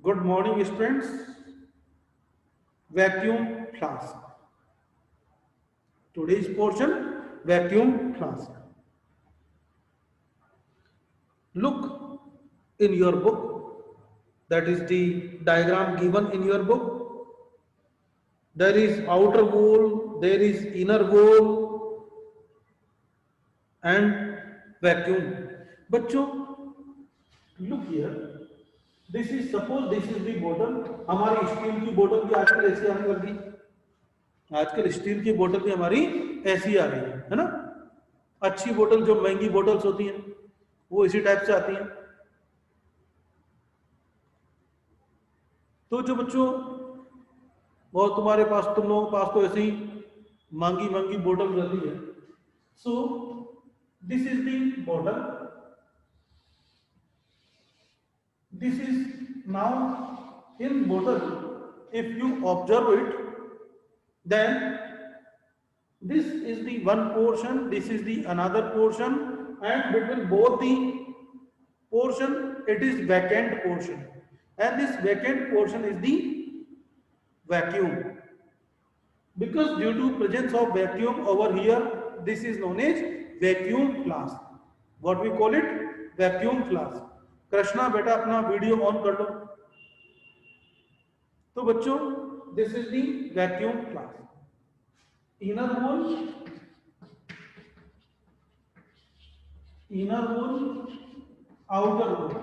Good morning, students. Vacuum flask. Today's portion vacuum flask. Look in your book. That is the diagram given in your book. There is outer wall, there is inner wall, and vacuum. बच्चों, look here. This is suppose this is the bottle. हमारी steel की बोतल भी आजकल ऐसी आने लगी. आजकल स्टील की बोतल भी हमारी ऐसी आ रही है ना. अच्छी बोतल जो महंगी बोतल्स होती हैं वो इसी टाइप से आती हैं. तो जो बच्चों और तुम्हारे पास तुम लोगों के पास तो ऐसी महंगी महंगी बोतल रहती है. सो दिस इज दी बोतल. दिस इज नाउ इन बोतल. If you observe it, then this is the one portion, this is the another portion, and between both the portion it is vacant portion, and this vacant portion is the vacuum. Because due to presence of vacuum over here, this is known as vacuum flask. What we call it? Vacuum flask. Krishna बेटा अपना video on कर लो. तो बच्चों, this is the vacuum flask. inner wall, outer wall.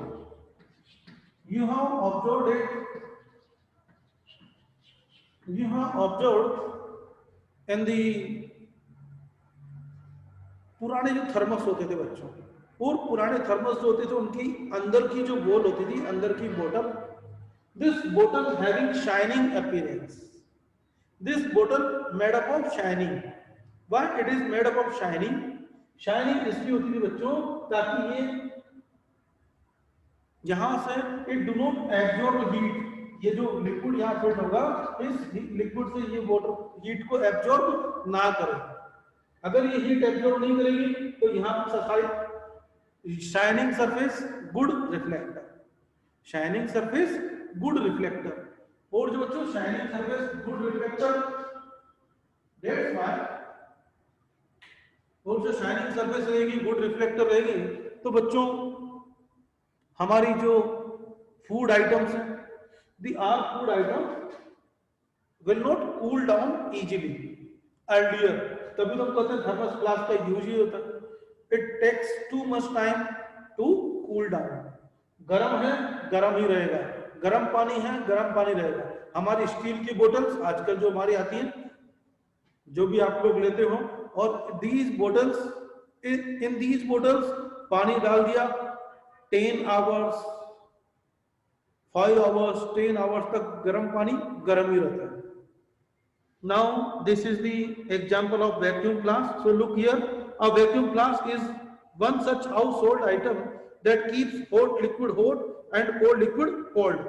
You have observed it. You have observed in the पुराने जो thermos होते थे बच्चों, और पुराने थर्मस जो होते थे उनकी अंदर की जो वॉल होती थी, अंदर की बोतल, दिस बोतल having shining appearance. This bottle made up of shining. Why it is made up of shining? Shining इसलिए होती थी बच्चों ताकि ये यहाँ से it do not absorb heat. ये जो लिक्विड यहाँ फिट होगा इस लिक्विड से ये वाटर हीट को एब्जॉर्ब ना करे. अगर ये हीट एब्जॉर्ब नहीं करेगी तो यहाँ सफाई shining surface good reflector. Shining surface good reflector. और जो बच्चों shining surface good reflector, that's why. और जो शाइनिंग सरफेस रहेगी, गुड रिफ्लेक्टर रहेगी, तो बच्चों हमारी जो फूड आइटम्स हैं, the are food item will not cool down easily. Earlier तभी तो कहते हैं थर्मस फ्लास्क का यूज ही होता है. It takes too much time to cool down. गर्म है, गर्म ही रहेगा. गर्म पानी है, गर्म पानी रहेगा. हमारी स्टील की बोतल्स आजकल जो हमारी आती हैं, जो भी आप लोग लेते हो, और these bottles in these bottles पानी डाल दिया, 10 आवर्स 5 आवर्स 10 आवर्स तक गर्म पानी गर्म ही रहता है. Now this is the example of vacuum flask. So look here, a vacuum flask is one such house hold item that keeps hot liquid hot and cold liquid cold.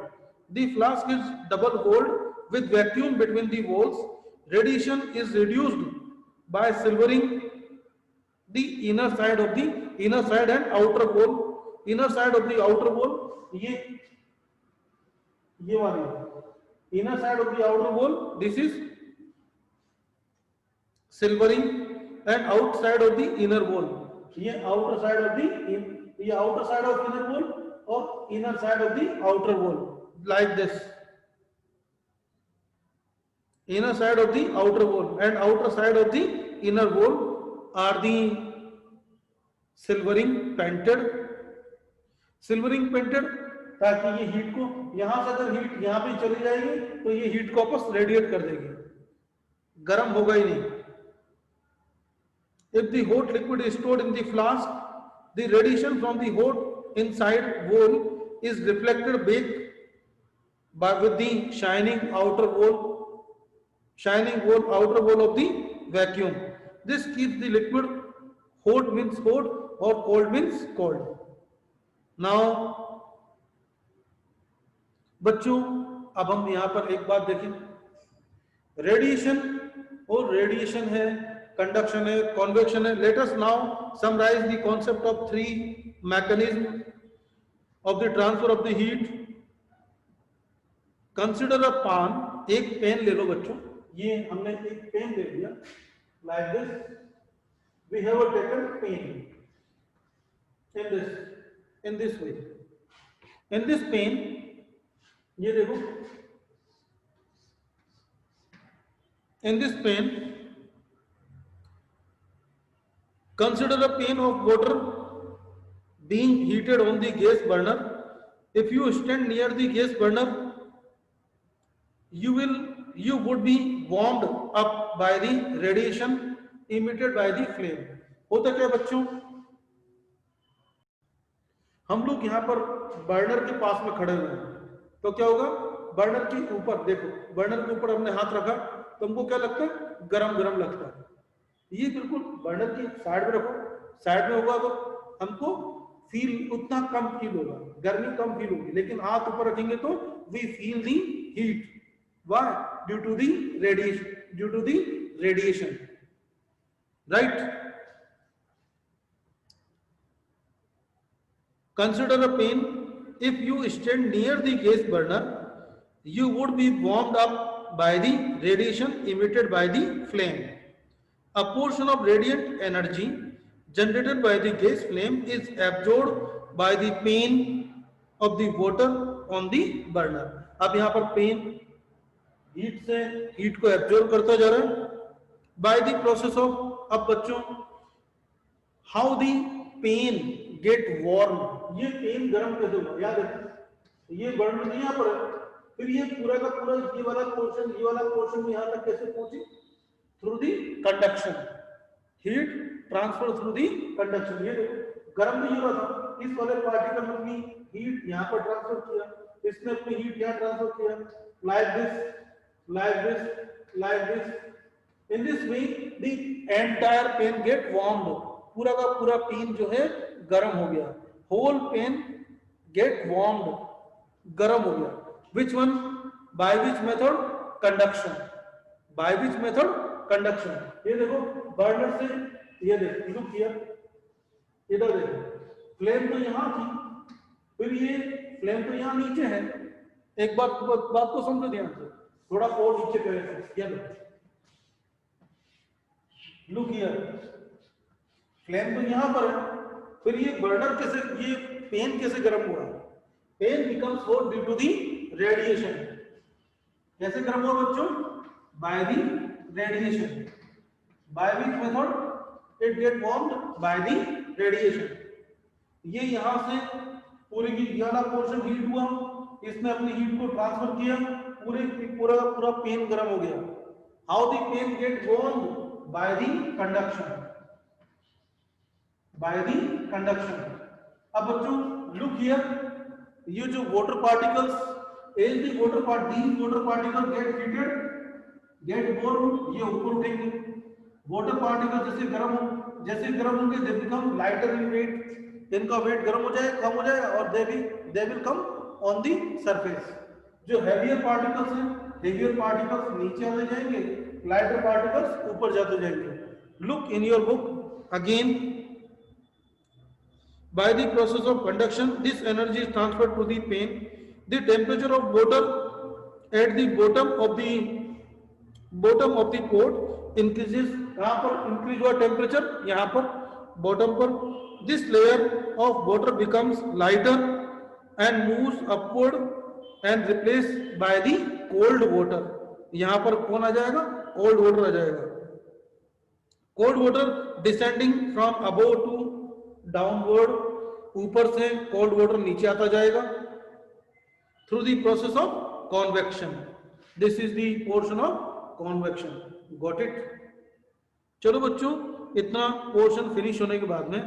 The flask is double walled with vacuum between the walls. Radiation is reduced by silvering the inner side and outer wall. Inner side of the outer wall, ये वाली inner side of the outer wall, this is silvering, and outside of the inner wall, ये outer side of the ये outer side of inner wall और inner side of the outer wall, like this. Inner side of the outer wall and outer side of the inner wall are the silvering painted. Silvering painted ताकि ये heat को, यहां से अगर heat यहां पे चली जाएगी तो ये हीट को वापस रेडिएट कर देगी, गर्म होगा ही नहीं. If the hot liquid is stored in the flask, the radiation from the hot inside wall is reflected back with the shining outer wall outer wall of the vacuum. This keeps the liquid hot means hot or cold means cold. Now बच्चों अब हम यहाँ पर एक बात देखें. Radiation और radiation है, conduction है, convection है. Let us now summarize the concept of 3 mechanisms of the transfer of the heat. Consider a पान, एक पेन ले लो बच्चों, ये हमने एक पेन ले लिया, like this we have taken pen in this way, in this pen, ये देखो, in this pen, consider a pan of water being heated on the gas burner. If you stand near the gas burner, you would be warmed up by the radiation emitted by the flame. होता क्या बच्चों, हम लोग यहाँ पर burner के पास में खड़े हुए हैं, तो क्या होगा, बर्नर के ऊपर देखो, बर्नर के ऊपर हमने हाथ रखा तो हमको क्या लगता है, गरम गरम लगता है। ये बिल्कुल बर्नर की साइड में रखो, साइड में होगा तो हमको फील उतना कम फील होगा, गर्मी कम फील होगी, लेकिन हाथ ऊपर रखेंगे तो we feel the heat. Why? Due to the radiation, due to the radiation, right. Consider a pen. If you stand near the gas burner, you would be warmed up by the radiation emitted by the flame. A portion of radiant energy generated by the gas flame is absorbed by the pen of the water on the burner. अब यहाँ पर pen heat से heat को absorb करता जा रहा है by the process of, अब बच्चों how the pen get warm, ये पेन गर्म कैसे हुआ, याद है, ये बर्नर यहाँ पर है, फिर ये पूरा का पूरा ये वाला पोर्शन यहाँ तक कैसे पहुंची, through the conduction, heat transfer through the conduction. ये देखो गर्म नहीं हो रहा था, इस वाले पार्टिकल ने अपनी हीट यहाँ पर ट्रांसफर किया, इसने अपनी हीट यहाँ ट्रांसफर किया, like this like this like this. In this way the entire pen get warmed, पूरा का पूरा पेन जो है गर्म हो गया, होल पेन गेट वार्म्ड, गर्म हो गया। Which one? Bye which method? Conduction, bye which method? Conduction. ये देखो बर्नर से, ये देखो लुक हियर, इधर देखो, फ्लेम तो यहाँ थी, फिर ये फ्लेम तो यहाँ नीचे है। एक बात को समझो ध्यान से, थोड़ा और नीचे करें, ये लुक हियर, फ्लेम तो यहाँ पर है, फिर ये बर्नर कैसे, ये पेन कैसे गर्म हुआ, pen becomes hot due to the radiation. कैसे गर्म हुआ बच्चों? By the radiation. By which method? It get warmed by the radiation. ये यहां से पूरी की वाला पोर्शन हीट हुआ, इसने अपनी हीट को ट्रांसफर किया, पूरा पेन गर्म हो गया। How the pen get warmed? By the conduction, by the conduction. अब बच्चों लुक हियर, ये जो water particles, as the water particle get heated, get warm, ये ऊपर उठेंगे, वाटर पार्टिकल जैसे गर्म होंगे, they become lighter in weight, इनका वेट गर्म हो जाएगा, कम हो जाएगा, और they will come on the surface. जो हेवियर पार्टिकल्स हैं, हेवियर पार्टिकल्स नीचे आते जाएंगे, लाइटर पार्टिकल्स ऊपर जाते जाएंगे। Look in your book again, by the process of conduction, this energy is transferred to the pen. The temperature of water at the bottom of the pot increases. यहाँ पर increase हुआ temperature, यहाँ पर bottom पर, this layer of water becomes lighter and moves upward and replaced by the cold water. यहाँ पर कौन आ जाएगा? cold water आ जाएगा। cold water descending from above to downward, ऊपर से कोल्ड वाटर नीचे आता जाएगा, through the process of convection. This is the portion of convection. Got it? चलो बच्चों, इतना पोर्शन फिनिश होने के बाद में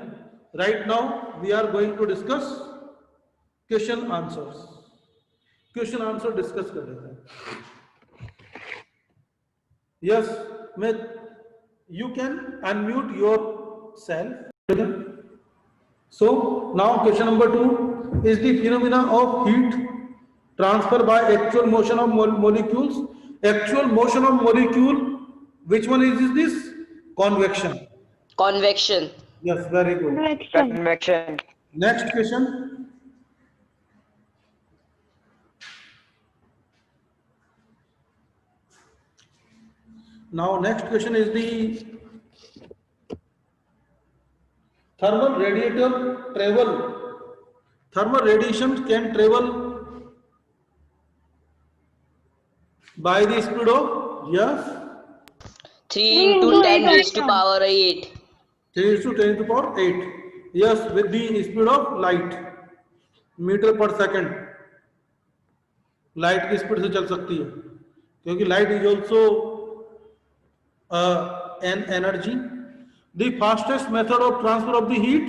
right now we are going to discuss question answers. Question answer discuss कर लेते हैं। यस, मैं you can unmute yourself. So now question number 2 is the phenomena of heat transfer by actual motion of molecules. Actual motion of molecule, which one is this? Convection. Convection. Yes, very good. Convection. Next question. Now next question is the thermal radiator travel. Thermal radiation can travel by the speed of, yes, 3 into 10 raised to power 8. 3 is to 10 to the power 8. Yes, with the speed of light, meter पर second light की speed से चल सकती है, क्योंकि light is also an energy. The fastest method of transfer of the heat,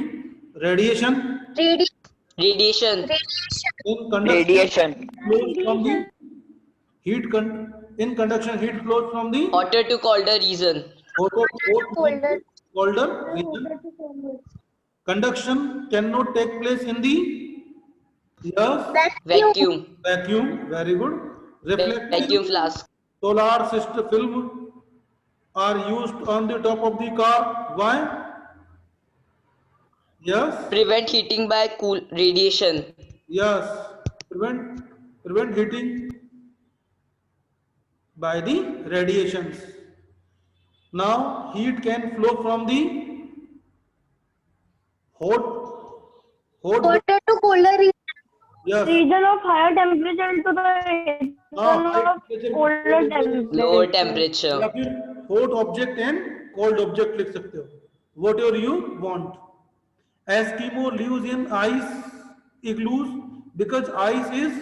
radiation. Radiation. In conduction, Radiation. flows from the heat in conduction, heat flows from the Hotter to colder region. colder region. Conduction cannot take place in the, yes, Vacuum. vacuum. Very good. Reflecting Vacuum flask. solar system film are used on the top of the car. Why? Yes. Prevent heating by cool radiation. Yes. Prevent heating by the radiations. Now heat can flow from the hot Hotter to colder yes, region of higher temperature to the region high of temperature colder to temperature. Lower temperature. या फिर hot object and cold object लिख सकते हो, whatever you want. Eskimo lives in ice igloos because ice is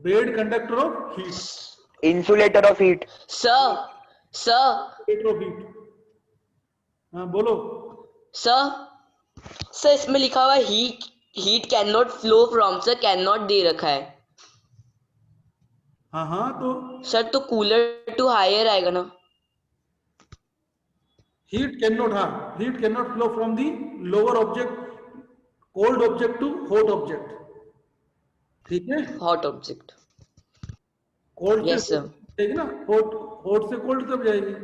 bad conductor of heat. Insulator of heat. Sir. Conductor of heat. हाँ बोलो. Sir इसमें लिखा हुआ heat can not flow from, sir can not they रखा है. हाँ तो sir तो कूलर टू हायर आएगा ना. heat cannot flow from the lower object, cold object to hot object. ठीक है. Hot object. कोल्ड Yes, से sir. जाएगी ना, हॉट से कोल्ड तब जाएगी.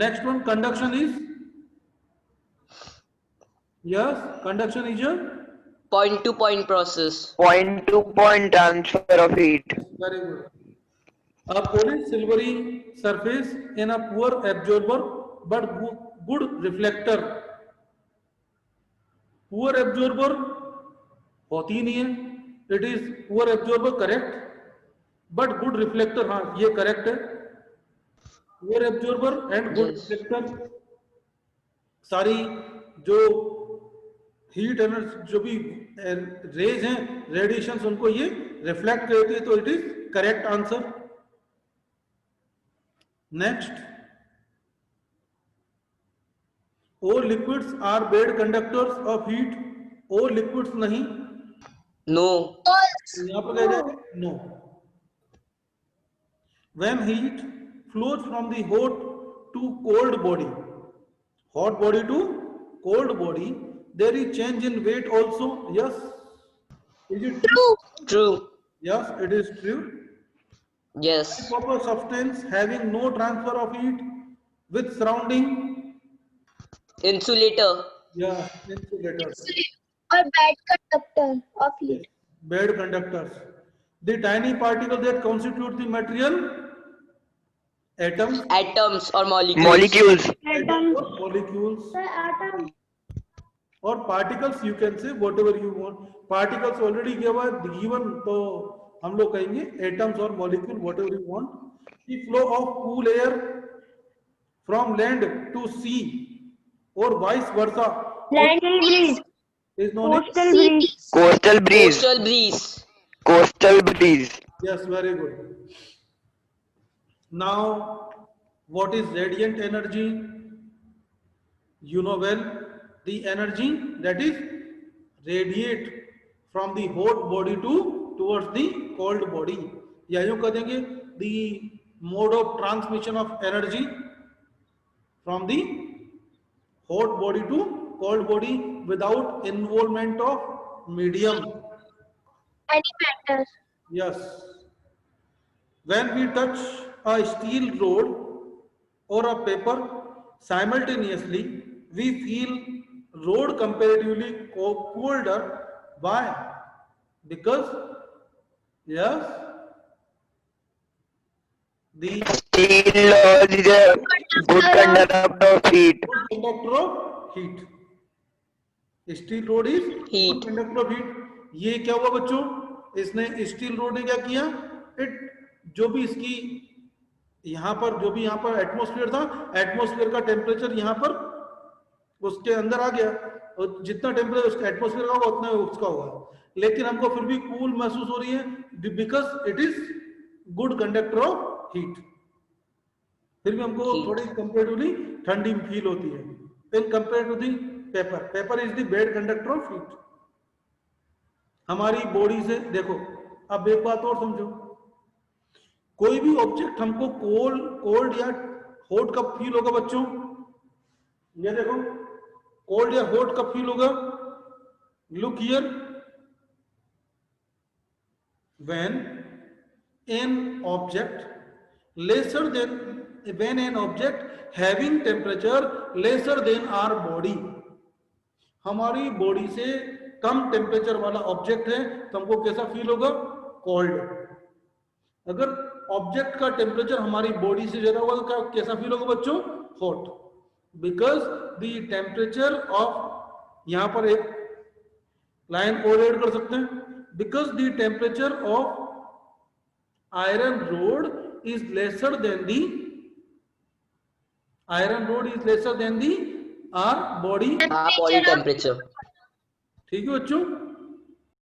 Next one conduction is, yes conduction is point two point process. Point to point transfer of heat. Very good. A polished silvery surface in a poor absorber but good reflector. Poor absorber होती ही नहीं है. It is poor absorber, correct, but good reflector, हाँ ये correct है. Poor absorber and good Yes. reflector, सारी जो heat energy जो भी रेज हैं, रेडिएशंस, उनको ये रिफ्लेक्ट करती है, तो it is correct answer. Next, all liquids are bad conductors of heat. all liquids नहीं, नो. यहाँ पर कह जाए no. when heat flows from the hot to cold body, hot body to cold body, there is change in weight also. Yes, is it true? True. Yes, it is true. Yes. Proper substance having no transfer of heat with surrounding, Insulator. yeah, insulators, Or bad conductor of heat. bad conductors. The tiny particles that constitute the material, atoms, Atoms or molecules. Molecules. atoms or molecules, Atom. or particles, you can say whatever you want. Particles already given, तो हम लोग कहेंगे atoms or molecule, whatever you want. The flow of cool air from land to sea or vice versa Land breeze. is known as, Coastal breeze. Coastal breeze. Coastal breeze. Coastal breeze. yes, very good. Now, what is radiant energy? You know well, the energy that is radiate from the hot body towards the cold body. या यूं कह देंगे the mode of transmission of energy from the hot body to cold body without involvement of medium. Any matter. Yes. When we touch a steel rod or a paper simultaneously, we feel rod comparatively colder. Why? Because, yes, the Steel rod is a good conductor of heat. conductor of heat. Steel road is Heat. Conductor of heat. ये क्या हुआ बच्चों, इसने steel road ने क्या किया, it जो भी इसकी यहाँ पर जो भी यहाँ पर एटमॉस्फेयर था, एटमॉस्फेयर का टेम्परेचर यहाँ पर उसके अंदर आ गया, और जितना टेम्परेचर उसका एटमॉस्फेयर का होगा उतना उसका होगा, लेकिन हमको फिर भी कूल महसूस हो रही है because it is good conductor of heat. फिर भी हमको Heat. थोड़ी कंपेरेटिवली ठंडी फील होती है इन compare to the paper. Paper is the bad conductor of heat. हमारी बॉडी से देखो, अब एक बात और समझो, कोई भी ऑब्जेक्ट हमको कोल्ड या हॉट कब फील होगा बच्चों, ये देखो, कोल्ड या हॉट कब फील होगा, look here, when an object lesser than, when an object having temperature lesser than our body, हमारी बॉडी से कम टेम्परेचर वाला ऑब्जेक्ट है तो हमको कैसा फील होगा, कोल्ड. अगर ऑब्जेक्ट का टेम्परेचर हमारी बॉडी से ज्यादा होगा तो क्या कैसा फील होगा बच्चों, hot. Because the temperature of, यहां पर एक लाइन और ऐड कर सकते हैं, because the temperature of iron rod is lesser than the, iron rod is lesser than the our body. Our body temperature. ठीक है बच्चों.